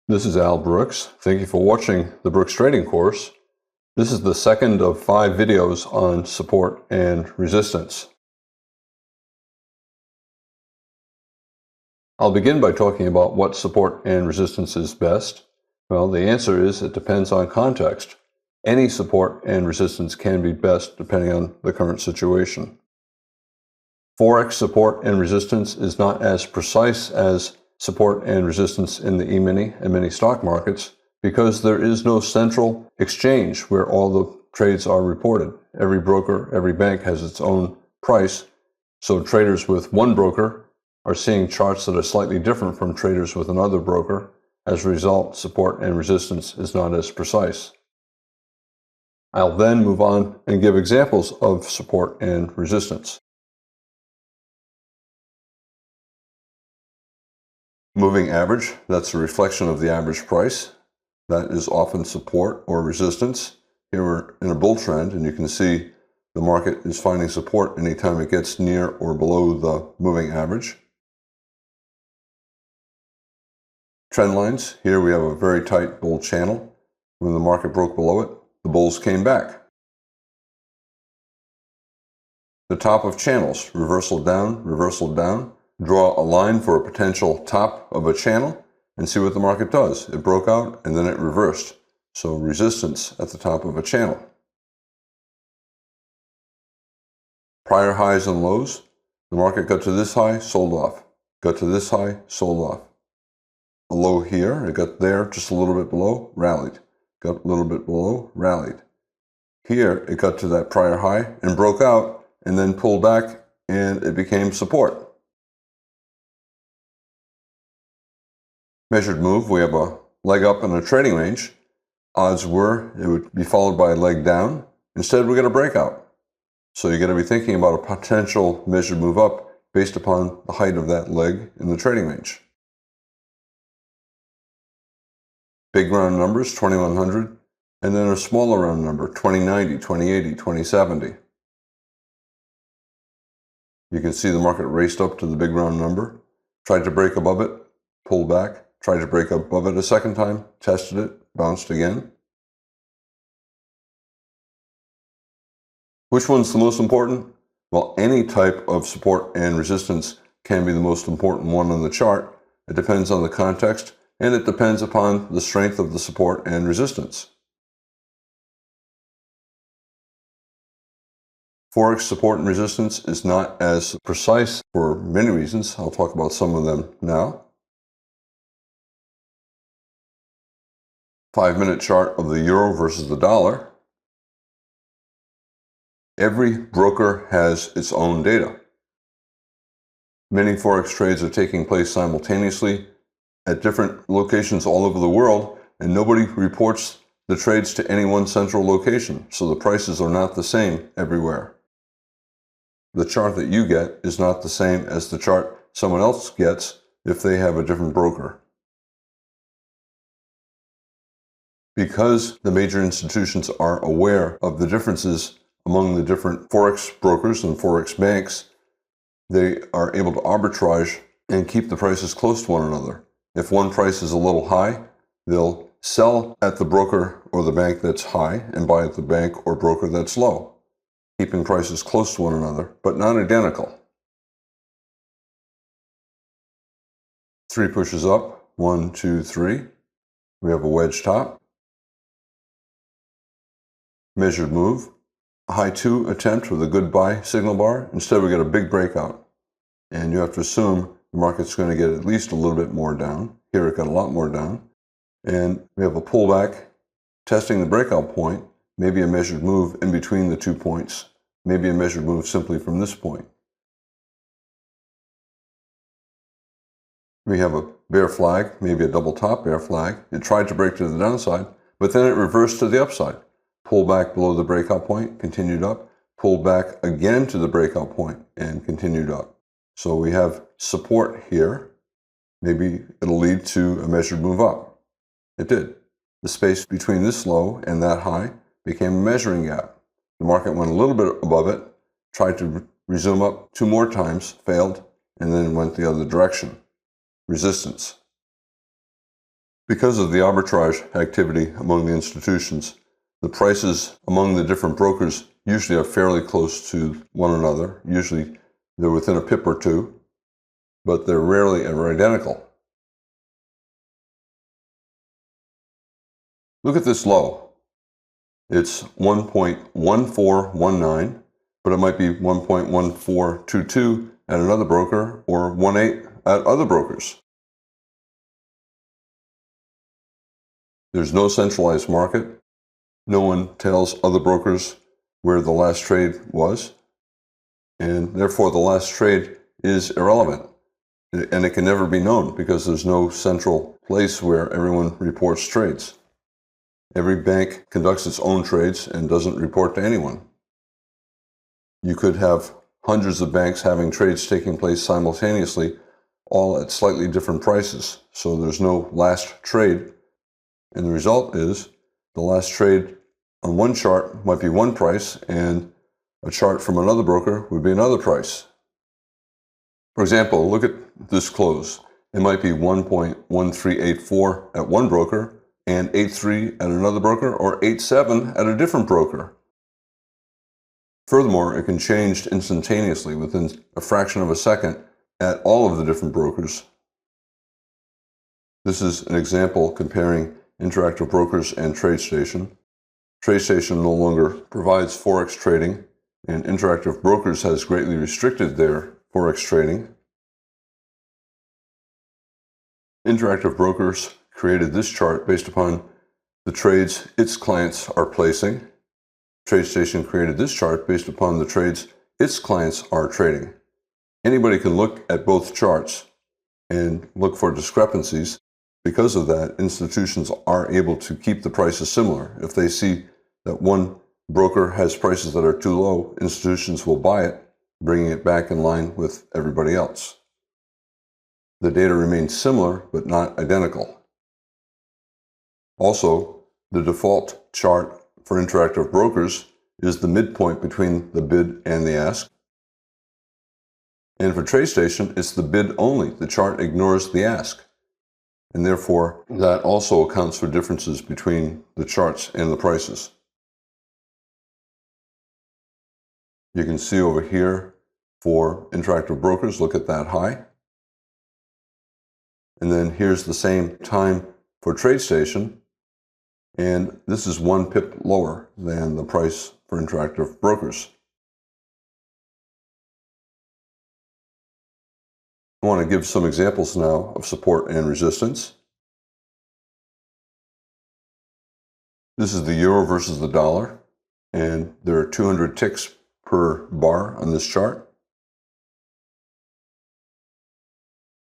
This is Al Brooks. Thank you for watching the Brooks Trading course. This is the second of 5 videos on support and resistance. I'll begin by talking about what support and resistance is best. Well, the answer is it depends on context. Any support and resistance can be best depending on the current situation. Forex support and resistance is not as precise as support and resistance in the E-mini and mini stock markets because there is no central exchange where all the trades are reported. Every broker, every bank has its own price, so traders with one broker are seeing charts that are slightly different from traders with another broker. As a result, support and resistance is not as precise. I'll then move on and give examples of support and resistance. Moving average, that's a reflection of the average price. That is often support or resistance. Here we're in a bull trend, and you can see the market is finding support anytime it gets near or below the moving average. Trend lines, here we have a very tight bull channel. When the market broke below it, the bulls came back. The top of channels, reversal down, reversal down. Draw a line for a potential top of a channel and see what the market does. It broke out and then it reversed. So resistance at the top of a channel. Prior highs and lows. The market got to this high, sold off. Got to this high, sold off. A low here, it got there just a little bit below, rallied. Got a little bit below, rallied. Here it got to that prior high and broke out and then pulled back and it became support. Measured move, we have a leg up in a trading range. Odds were it would be followed by a leg down. Instead, we got a breakout. So you got to be thinking about a potential measured move up based upon the height of that leg in the trading range. Big round numbers, 2100, and then a smaller round number, 2090, 2080, 2070. You can see the market raced up to the big round number, tried to break above it, pulled back. Tried to break above it a second time, tested it, bounced again. Which one's the most important? Well, any type of support and resistance can be the most important one on the chart. It depends on the context, and it depends upon the strength of the support and resistance. Forex support and resistance is not as precise for many reasons. I'll talk about some of them now. 5-minute chart of the euro versus the dollar. Every broker has its own data. Many Forex trades are taking place simultaneously at different locations all over the world, and nobody reports the trades to any one central location, so the prices are not the same everywhere. The chart that you get is not the same as the chart someone else gets if they have a different broker. Because the major institutions are aware of the differences among the different Forex brokers and Forex banks, they are able to arbitrage and keep the prices close to one another. If one price is a little high, they'll sell at the broker or the bank that's high and buy at the bank or broker that's low, keeping prices close to one another, but not identical. 3 pushes up, 1, 2, 3. We have a wedge top. Measured move, a high 2 attempt with a good buy signal bar. Instead, we get a big breakout. And you have to assume the market's going to get at least a little bit more down. Here it got a lot more down. And we have a pullback, testing the breakout point, maybe a measured move in between the 2 points, maybe a measured move simply from this point. We have a bear flag, maybe a double top bear flag. It tried to break to the downside, but then it reversed to the upside. Pulled back below the breakout point, continued up, pulled back again to the breakout point, and continued up. So we have support here. Maybe it'll lead to a measured move up. It did. The space between this low and that high became a measuring gap. The market went a little bit above it, tried to resume up 2 more times, failed, and then went the other direction. Resistance. Because of the arbitrage activity among the institutions, the prices among the different brokers usually are fairly close to one another. Usually they're within a pip or two, but they're rarely ever identical. Look at this low. It's 1.1419, but it might be 1.1422 at another broker or 1.8 at other brokers. There's no centralized market. No one tells other brokers where the last trade was, and therefore the last trade is irrelevant, and it can never be known because there's no central place where everyone reports trades. Every bank conducts its own trades and doesn't report to anyone. You could have hundreds of banks having trades taking place simultaneously, all at slightly different prices, so there's no last trade, and the result is the last trade on one chart might be one price, and a chart from another broker would be another price. For example, look at this close. It might be 1.1384 at one broker, and 8.3 at another broker, or 8.7 at a different broker. Furthermore, it can change instantaneously within a fraction of a second at all of the different brokers. This is an example comparing Interactive Brokers and TradeStation. TradeStation no longer provides Forex trading, and Interactive Brokers has greatly restricted their Forex trading. Interactive Brokers created this chart based upon the trades its clients are placing. TradeStation created this chart based upon the trades its clients are trading. Anybody can look at both charts and look for discrepancies. Because of that, institutions are able to keep the prices similar. If they see that one broker has prices that are too low, institutions will buy it, bringing it back in line with everybody else. The data remains similar, but not identical. Also, the default chart for Interactive Brokers is the midpoint between the bid and the ask. And for TradeStation, it's the bid only. The chart ignores the ask. And therefore, that also accounts for differences between the charts and the prices. You can see over here for Interactive Brokers, look at that high. And then here's the same time for TradeStation. And this is 1 pip lower than the price for Interactive Brokers. I want to give some examples now of support and resistance. This is the euro versus the dollar, and there are 200 ticks per bar on this chart.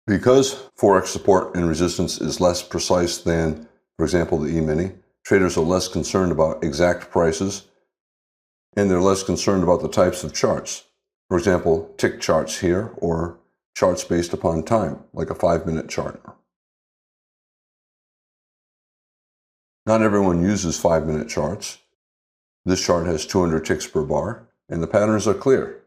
Because Forex support and resistance is less precise than, for example, the E-mini, traders are less concerned about exact prices, and they're less concerned about the types of charts. For example, tick charts here, or charts based upon time, like a 5-minute chart. Not everyone uses 5-minute charts. This chart has 200 ticks per bar, and the patterns are clear.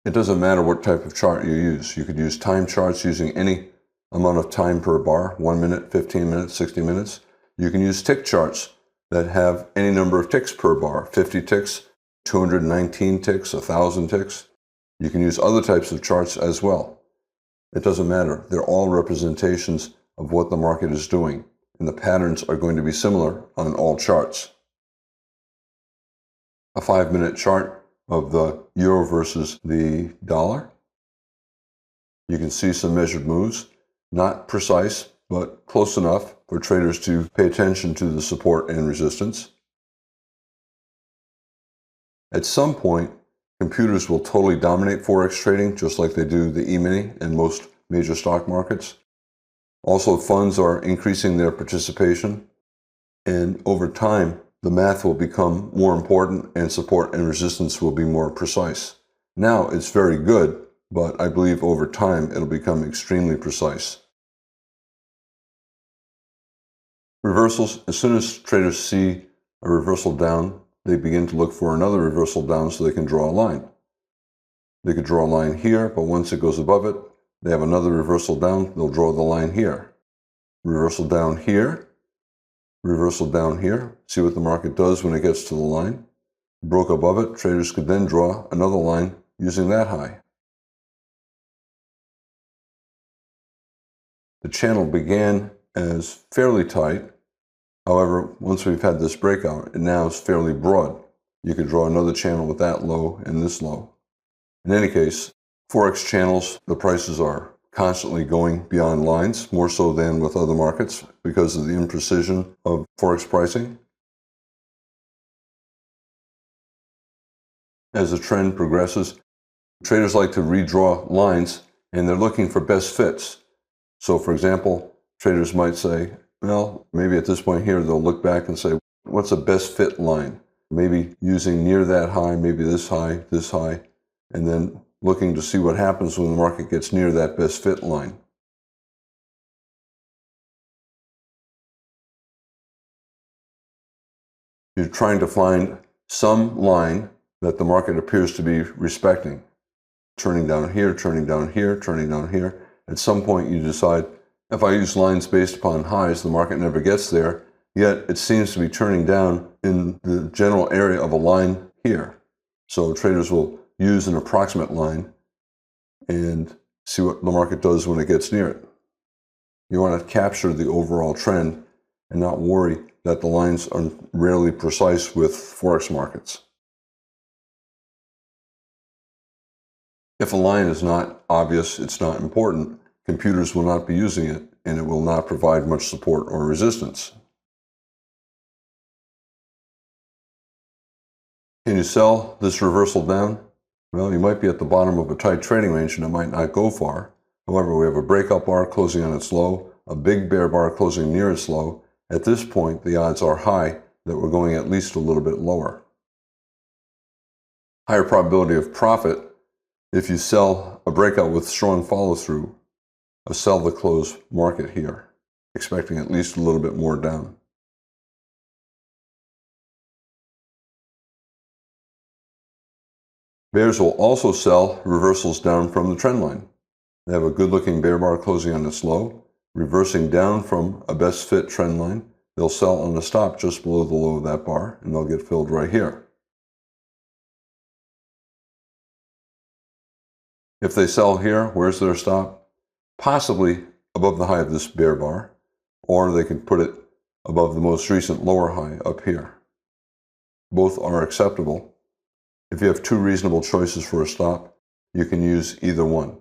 It doesn't matter what type of chart you use. You could use time charts using any amount of time per bar, 1 minute, 15 minutes, 60 minutes. You can use tick charts that have any number of ticks per bar, 50 ticks, 219 ticks, 1,000 ticks. You can use other types of charts as well. It doesn't matter. They're all representations of what the market is doing, and the patterns are going to be similar on all charts. A 5-minute chart of the euro versus the dollar. You can see some measured moves, not precise, but close enough for traders to pay attention to the support and resistance. At some point, computers will totally dominate Forex trading, just like they do the E-mini and most major stock markets. Also, funds are increasing their participation, and over time, the math will become more important and support and resistance will be more precise. Now, it's very good, but I believe over time, it'll become extremely precise. Reversals, as soon as traders see a reversal down, they begin to look for another reversal down so they can draw a line. They could draw a line here, but once it goes above it, they have another reversal down, they'll draw the line here. Reversal down here, reversal down here. See what the market does when it gets to the line. Broke above it, traders could then draw another line using that high. The channel began as fairly tight. However, once we've had this breakout, it now is fairly broad. You could draw another channel with that low and this low. In any case, Forex channels, the prices are constantly going beyond lines, more so than with other markets because of the imprecision of Forex pricing. As the trend progresses, traders like to redraw lines and they're looking for best fits. So for example, traders might say, well, maybe at this point here, they'll look back and say, what's a best fit line? Maybe using near that high, maybe this high, and then looking to see what happens when the market gets near that best fit line. You're trying to find some line that the market appears to be respecting. Turning down here, turning down here, turning down here. At some point you decide, if I use lines based upon highs, the market never gets there, yet it seems to be turning down in the general area of a line here. So traders will use an approximate line and see what the market does when it gets near it. You want to capture the overall trend and not worry that the lines are rarely precise with Forex markets. If a line is not obvious, it's not important, computers will not be using it and it will not provide much support or resistance. Can you sell this reversal down? Well, you might be at the bottom of a tight trading range and it might not go far. However, we have a breakout bar closing on its low, a big bear bar closing near its low. At this point, the odds are high that we're going at least a little bit lower. Higher probability of profit if you sell a breakout with strong follow-through, a sell the close market here, expecting at least a little bit more down. Bears will also sell reversals down from the trend line. They have a good-looking bear bar closing on its low, reversing down from a best fit trend line. They'll sell on the stop just below the low of that bar, and they'll get filled right here. If they sell here, where's their stop? Possibly above the high of this bear bar, or they could put it above the most recent lower high up here. Both are acceptable. If you have two reasonable choices for a stop, you can use either one.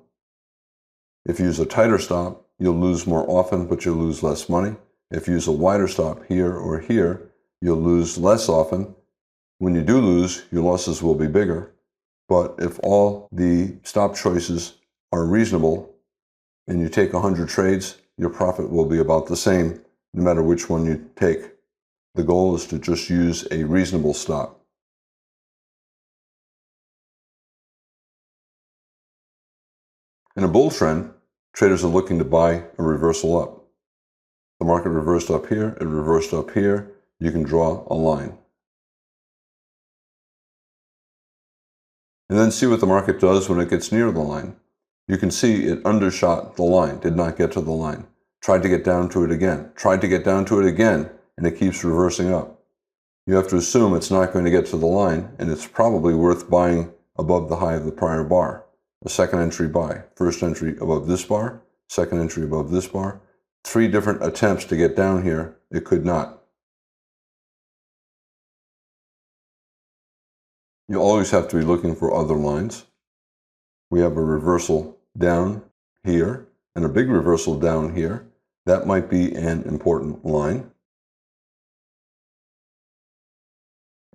If you use a tighter stop, you'll lose more often, but you'll lose less money. If you use a wider stop here or here, you'll lose less often. When you do lose, your losses will be bigger. But if all the stop choices are reasonable and you take 100 trades, your profit will be about the same no matter which one you take. The goal is to just use a reasonable stop. In a bull trend, traders are looking to buy a reversal up. The market reversed up here, it reversed up here. You can draw a line. And then see what the market does when it gets near the line. You can see it undershot the line, did not get to the line. Tried to get down to it again, tried to get down to it again, and it keeps reversing up. You have to assume it's not going to get to the line, and it's probably worth buying above the high of the prior bar. A second entry buy, first entry above this bar, second entry above this bar. 3 different attempts to get down here, it could not. You always have to be looking for other lines. We have a reversal down here and a big reversal down here. That might be an important line.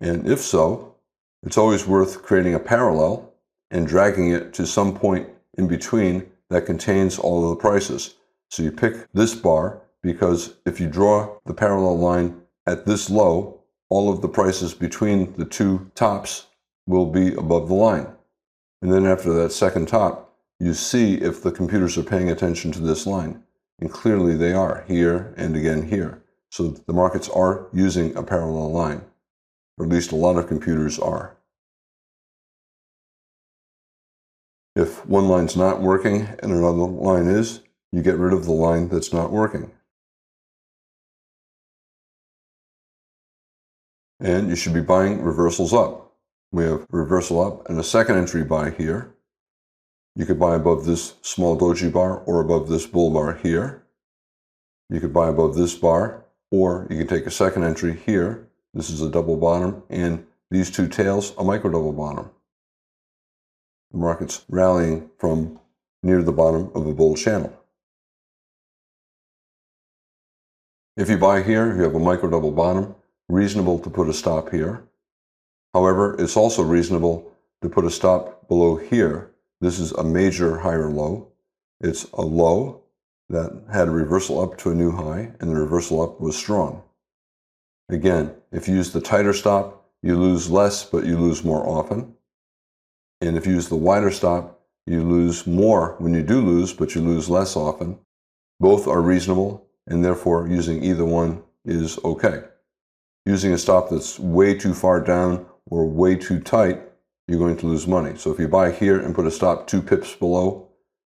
And if so, it's always worth creating a parallel and dragging it to some point in between that contains all of the prices. So you pick this bar because if you draw the parallel line at this low, all of the prices between the two tops will be above the line. And then after that second top, you see if the computers are paying attention to this line. And clearly they are, here and again here. So the markets are using a parallel line, or at least a lot of computers are. If one line's not working and another line is, you get rid of the line that's not working. And you should be buying reversals up. We have reversal up and a second entry buy here. You could buy above this small doji bar or above this bull bar here. You could buy above this bar, or you can take a second entry here. This is a double bottom, and these two tails, a micro double bottom. The market's rallying from near the bottom of a bull channel. If you buy here, you have a micro double bottom. Reasonable to put a stop here. However, it's also reasonable to put a stop below here. This is a major higher low. It's a low that had a reversal up to a new high, and the reversal up was strong. Again, if you use the tighter stop, you lose less, but you lose more often. And if you use the wider stop, you lose more when you do lose, but you lose less often. Both are reasonable, and therefore using either one is okay. Using a stop that's way too far down or way too tight, you're going to lose money. So if you buy here and put a stop 2 pips below,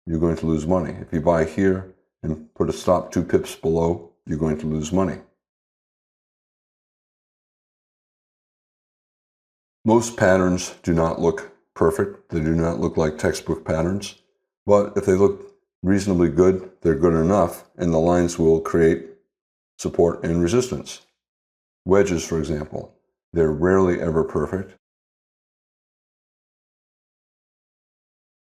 you're going to lose money. If you buy here and put a stop 2 pips below, you're going to lose money. Most patterns do not look perfect. They do not look like textbook patterns. But if they look reasonably good, they're good enough, and the lines will create support and resistance. Wedges, for example, they're rarely ever perfect.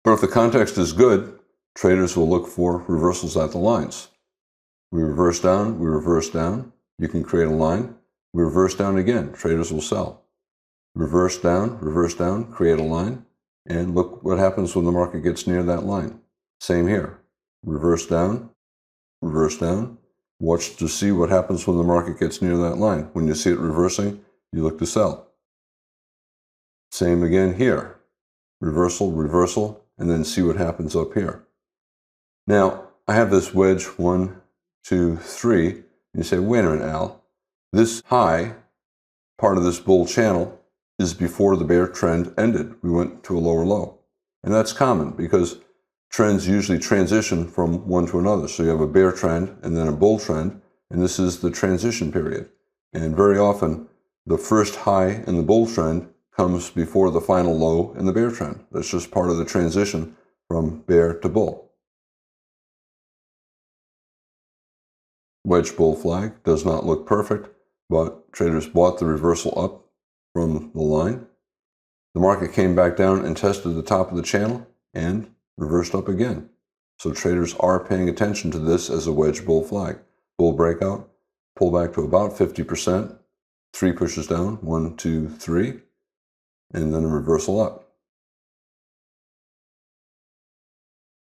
But if the context is good, traders will look for reversals at the lines. We reverse down, you can create a line. We reverse down again, traders will sell. Reverse down, create a line, and look what happens when the market gets near that line. Same here. Reverse down, watch to see what happens when the market gets near that line. When you see it reversing, you look to sell. Same again here. Reversal, and then see what happens up here. Now, I have this wedge 1, 2, 3. And you say, wait a minute, Al. This high, part of this bull channel, is before the bear trend ended. We went to a lower low. And that's common because trends usually transition from one to another. So you have a bear trend and then a bull trend, and this is the transition period. And very often, the first high in the bull trend comes before the final low in the bear trend. That's just part of the transition from bear to bull. Wedge bull flag does not look perfect, but traders bought the reversal up from the line. The market came back down and tested the top of the channel and reversed up again. So traders are paying attention to this as a wedge bull flag. Bull breakout, pull back to about 50%, 3 pushes down, 1, 2, 3, and then a reversal up.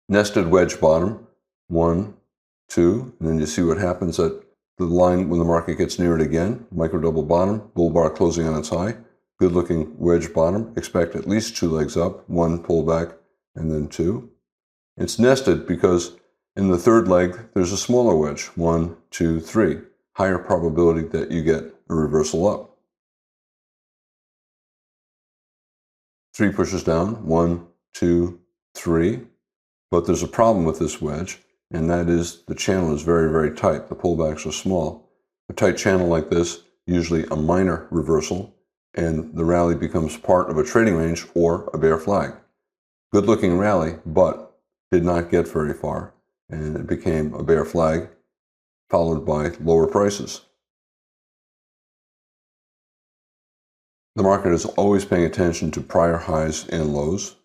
Nested wedge bottom, 1, 2, and then you see what happens at the line when the market gets near it again. Micro double bottom, bull bar closing on its high. Good looking wedge bottom. Expect at least 2 legs up, 1 pull back, and then 2. It's nested because in the third leg, there's a smaller wedge, 1, 2, 3. Higher probability that you get a reversal up. 3 pushes down, 1, 2, 3. But there's a problem with this wedge, and that is the channel is very, very tight. The pullbacks are small. A tight channel like this, usually a minor reversal, and the rally becomes part of a trading range or a bear flag. Good looking rally, but did not get very far, and it became a bear flag followed by lower prices. The market is always paying attention to prior highs and lows,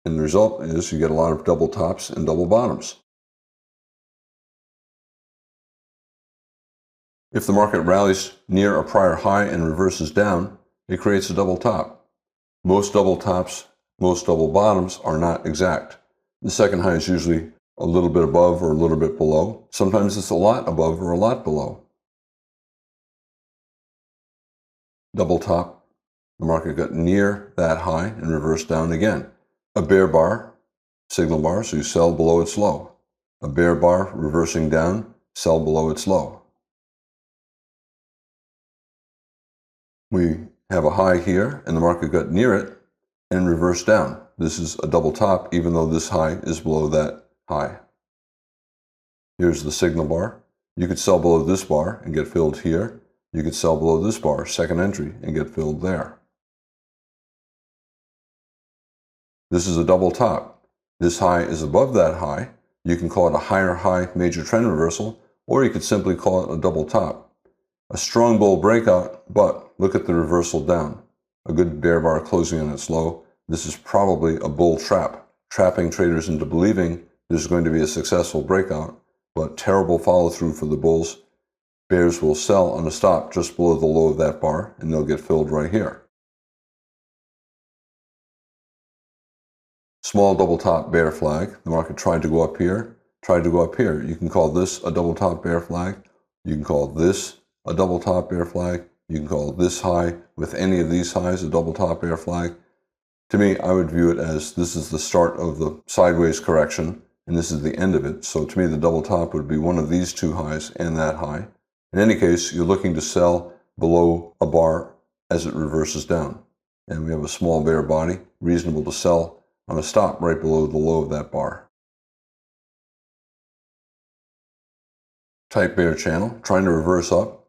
and the result is you get a lot of double tops and double bottoms. If the market rallies near a prior high and reverses down, it creates a double top. Most double tops, most double bottoms are not exact. The second high is usually a little bit above or a little bit below. Sometimes it's a lot above or a lot below. Double top, the market got near that high and reversed down again. A bear bar, signal bar, so you sell below its low. A bear bar reversing down, sell below its low. We have a high here and the market got near it and reverse down. This is a double top, even though this high is below that high. Here's the signal bar. You could sell below this bar and get filled here. You could sell below this bar, second entry, and get filled there. This is a double top. This high is above that high. You can call it a higher high major trend reversal, or you could simply call it a double top. A strong bull breakout, but look at the reversal down. A good bear bar closing on its low. This is probably a bull trap, trapping traders into believing there's going to be a successful breakout, but terrible follow through for the bulls. Bears will sell on a stop just below the low of that bar, and they'll get filled right here. Small double top bear flag. The market tried to go up here, tried to go up here. You can call this a double top bear flag. You can call this a double top bear flag. You can call this high with any of these highs a double top bear flag. To me, I would view it as this is the start of the sideways correction, and this is the end of it. So to me, the double top would be one of these two highs and that high. In any case, you're looking to sell below a bar as it reverses down. And we have a small bear body, reasonable to sell on a stop right below the low of that bar. Tight bear channel, trying to reverse up.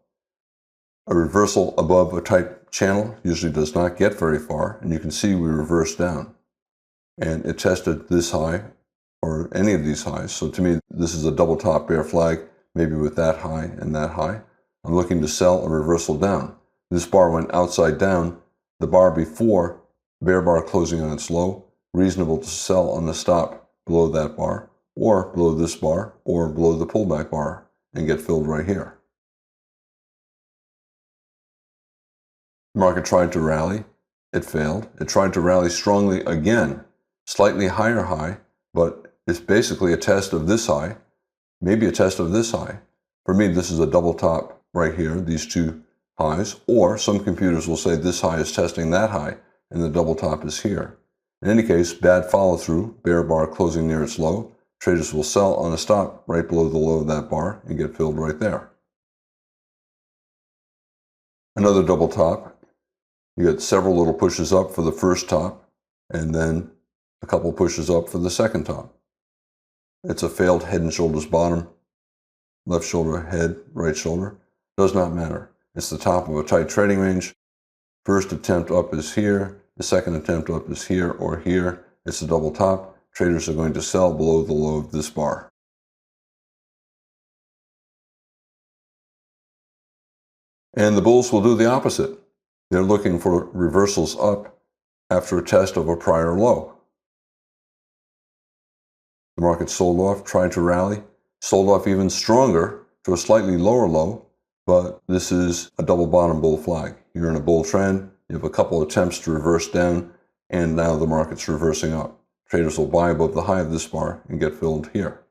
A reversal above a tight channel usually does not get very far, and you can see we reversed down. And it tested this high, or any of these highs. So to me, this is a double top bear flag, maybe with that high and that high. I'm looking to sell a reversal down. This bar went outside down. The bar before, bear bar closing on its low, reasonable to sell on the stop below that bar, or below this bar, or below the pullback bar, and get filled right here. The market tried to rally. It failed. It tried to rally strongly again, slightly higher high, but it's basically a test of this high, maybe a test of this high. For me, this is a double top right here, these two highs, or some computers will say this high is testing that high, and the double top is here. In any case, bad follow through, bear bar closing near its low. Traders will sell on a stop right below the low of that bar and get filled right there. Another double top. You get several little pushes up for the first top, and then a couple pushes up for the second top. It's a failed head and shoulders bottom. Left shoulder, head, right shoulder. Does not matter. It's the top of a tight trading range. First attempt up is here. The second attempt up is here or here. It's a double top. Traders are going to sell below the low of this bar. And the bulls will do the opposite. They're looking for reversals up after a test of a prior low. The market sold off, tried to rally, sold off even stronger to a slightly lower low, but this is a double bottom bull flag. You're in a bull trend. You have a couple attempts to reverse down, and now the market's reversing up. Traders will buy above the high of this bar and get filled here.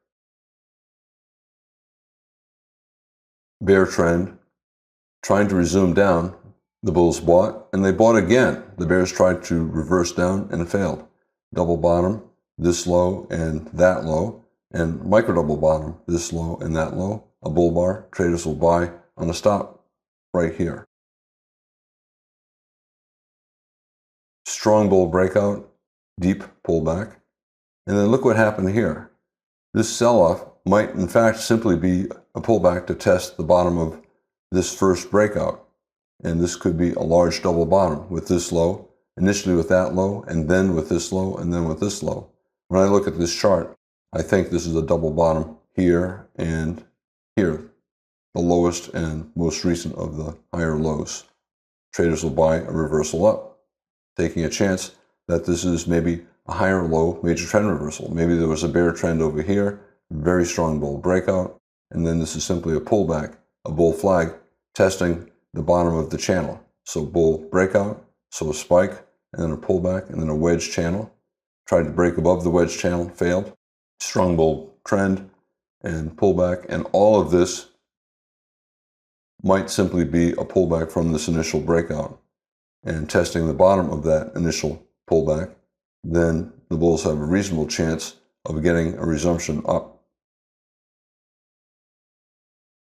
Bear trend, trying to resume down. The bulls bought, and they bought again. The bears tried to reverse down and failed. Double bottom, this low and that low, and micro double bottom, this low and that low. A bull bar, traders will buy on a stop right here. Strong bull breakout, deep pullback. And then look what happened here. This sell-off might in fact simply be a pullback to test the bottom of this first breakout. And this could be a large double bottom with this low, initially with that low, and then with this low, and then with this low. When I look at this chart, I think this is a double bottom here and here, the lowest and most recent of the higher lows. Traders will buy a reversal up, taking a chance that this is maybe a higher low major trend reversal. Maybe there was a bear trend over here, very strong bull breakout, and then this is simply a pullback, a bull flag, testing the bottom of the channel. So bull breakout, so a spike, and then a pullback, and then a wedge channel. Tried to break above the wedge channel, failed. Strong bull trend and pullback, and all of this might simply be a pullback from this initial breakout. And testing the bottom of that initial pullback, then the bulls have a reasonable chance of getting a resumption up.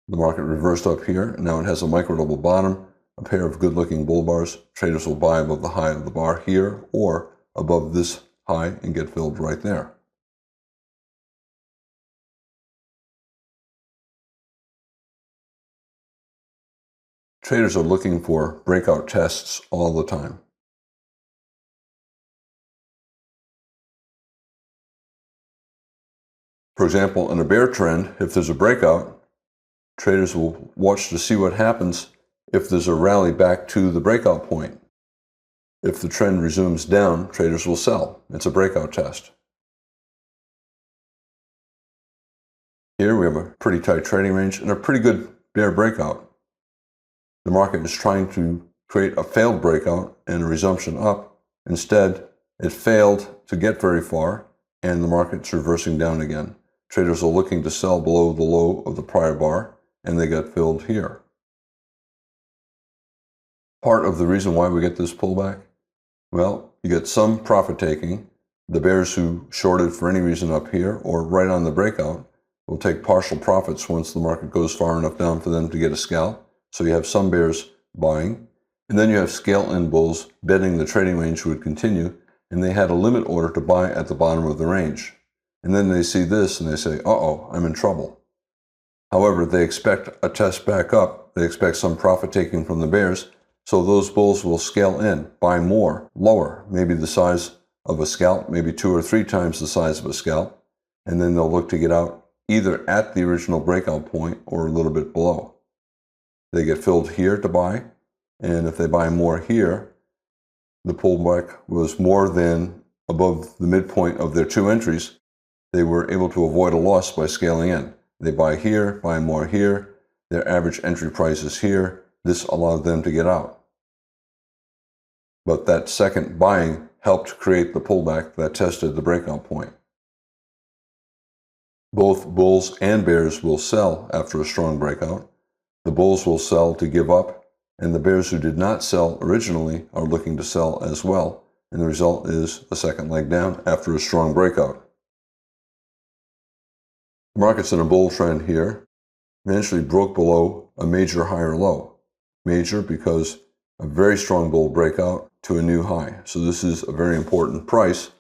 The market reversed up here, and now it has a micro double bottom, a pair of good-looking bull bars. Traders will buy above the high of the bar here, or above this high and get filled right there. Traders are looking for breakout tests all the time. For example, in a bear trend, if there's a breakout, traders will watch to see what happens if there's a rally back to the breakout point. If the trend resumes down, traders will sell. It's a breakout test. Here we have a pretty tight trading range and a pretty good bear breakout. The market is trying to create a failed breakout and a resumption up. Instead, it failed to get very far, and the market's reversing down again. Traders are looking to sell below the low of the prior bar, and they got filled here. Part of the reason why we get this pullback? Well, you get some profit taking. The bears who shorted for any reason up here or right on the breakout will take partial profits once the market goes far enough down for them to get a scalp. So you have some bears buying, and then you have scale-in bulls betting the trading range would continue, and they had a limit order to buy at the bottom of the range. And then they see this and they say, uh-oh, I'm in trouble. However, they expect a test back up. They expect some profit taking from the bears, so those bulls will scale in, buy more, lower, maybe the size of a scalp, maybe 2 or 3 times the size of a scalp, and then they'll look to get out either at the original breakout point or a little bit below. They get filled here to buy, and if they buy more here, the pullback was more than above the midpoint of their 2 entries. They were able to avoid a loss by scaling in. They buy here, buy more here, their average entry price is here. This allowed them to get out. But that second buying helped create the pullback that tested the breakout point. Both bulls and bears will sell after a strong breakout. The bulls will sell to give up, and the bears who did not sell originally are looking to sell as well, and the result is a second leg down after a strong breakout. The market's in a bull trend here, eventually broke below a major higher low. Major because a very strong bull breakout to a new high. So this is a very important price.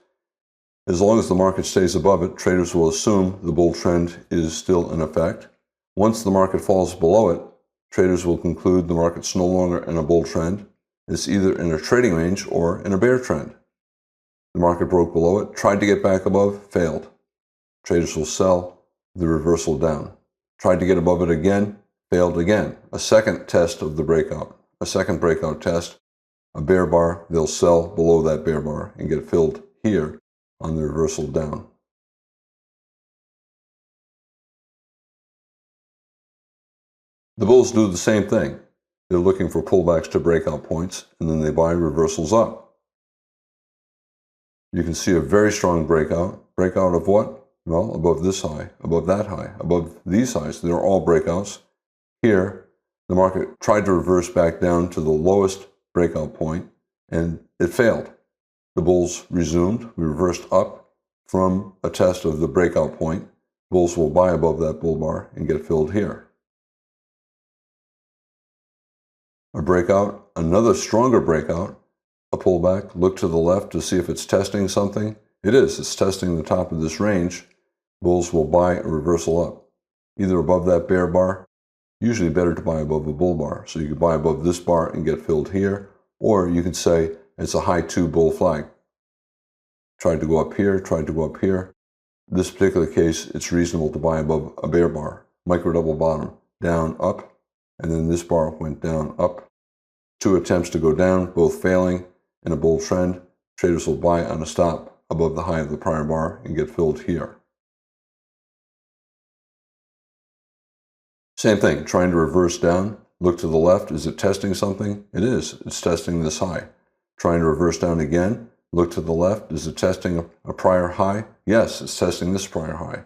As long as the market stays above it, traders will assume the bull trend is still in effect. Once the market falls below it, traders will conclude the market's no longer in a bull trend. It's either in a trading range or in a bear trend. The market broke below it, tried to get back above, failed. Traders will sell the reversal down. Tried to get above it again, failed again. A second test of the breakout, a second breakout test, a bear bar, they'll sell below that bear bar and get filled here on the reversal down. The bulls do the same thing. They're looking for pullbacks to breakout points, and then they buy reversals up. You can see a very strong breakout. Breakout of what? Well, above this high, above that high, above these highs. They're all breakouts. Here, the market tried to reverse back down to the lowest breakout point, and it failed. The bulls resumed. We reversed up from a test of the breakout point. Bulls will buy above that bull bar and get filled here. A breakout, another stronger breakout, a pullback. Look to the left to see if it's testing something. It is. It's testing the top of this range. Bulls will buy a reversal up, either above that bear bar. Usually better to buy above a bull bar. So you could buy above this bar and get filled here, or you could say it's a high 2 bull flag. Tried to go up here, tried to go up here. In this particular case, it's reasonable to buy above a bear bar. Micro double bottom, down, up, and then this bar went down, up. 2 attempts to go down, both failing. In a bull trend, traders will buy on a stop above the high of the prior bar and get filled here. Same thing, trying to reverse down. Look to the left. Is it testing something? It is. It's testing this high. Trying to reverse down again. Look to the left. Is it testing a prior high? Yes, it's testing this prior high.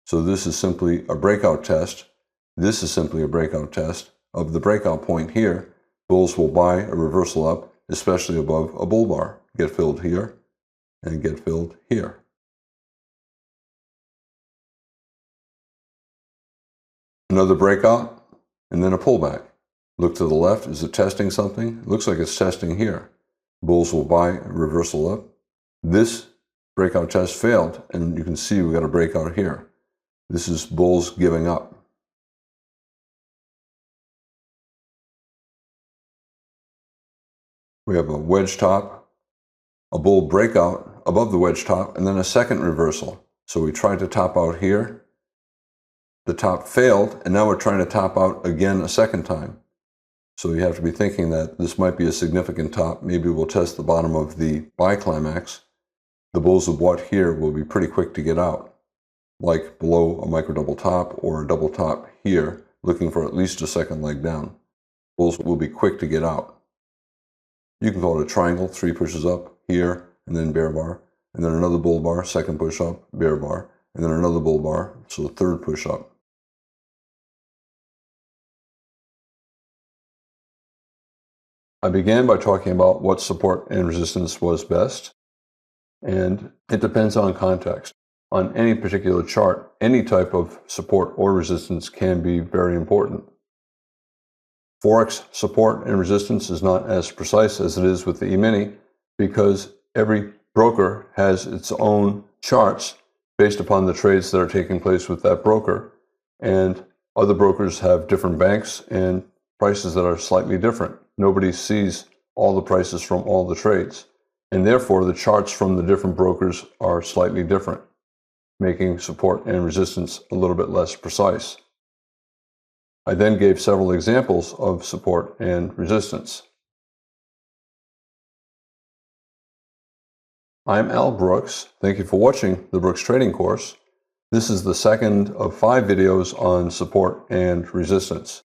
So this is simply a breakout test. This is simply a breakout test of the breakout point here. Bulls will buy a reversal up, especially above a bull bar. Get filled here and get filled here. Another breakout and then a pullback. Look to the left. Is it testing something? It looks like it's testing here. Bulls will buy a reversal up. This breakout test failed, and you can see we got a breakout here. This is bulls giving up. We have a wedge top, a bull breakout above the wedge top, and then a second reversal. So we tried to top out here. The top failed, and now we're trying to top out again a second time. So you have to be thinking that this might be a significant top. Maybe we'll test the bottom of the buy climax. The bulls of what here will be pretty quick to get out, like below a micro double top or a double top here, looking for at least a second leg down. Bulls will be quick to get out. You can call it a triangle, 3 pushes up here, and then bear bar, and then another bull bar, second push up, bear bar, and then another bull bar, so third push up. I began by talking about what support and resistance was best, and it depends on context. On any particular chart, any type of support or resistance can be very important. Forex support and resistance is not as precise as it is with the E-mini because every broker has its own charts based upon the trades that are taking place with that broker, and other brokers have different banks and prices that are slightly different. Nobody sees all the prices from all the trades, and therefore the charts from the different brokers are slightly different, making support and resistance a little bit less precise. I then gave several examples of support and resistance. I'm Al Brooks. Thank you for watching the Brooks Trading Course. This is the second of 5 videos on support and resistance.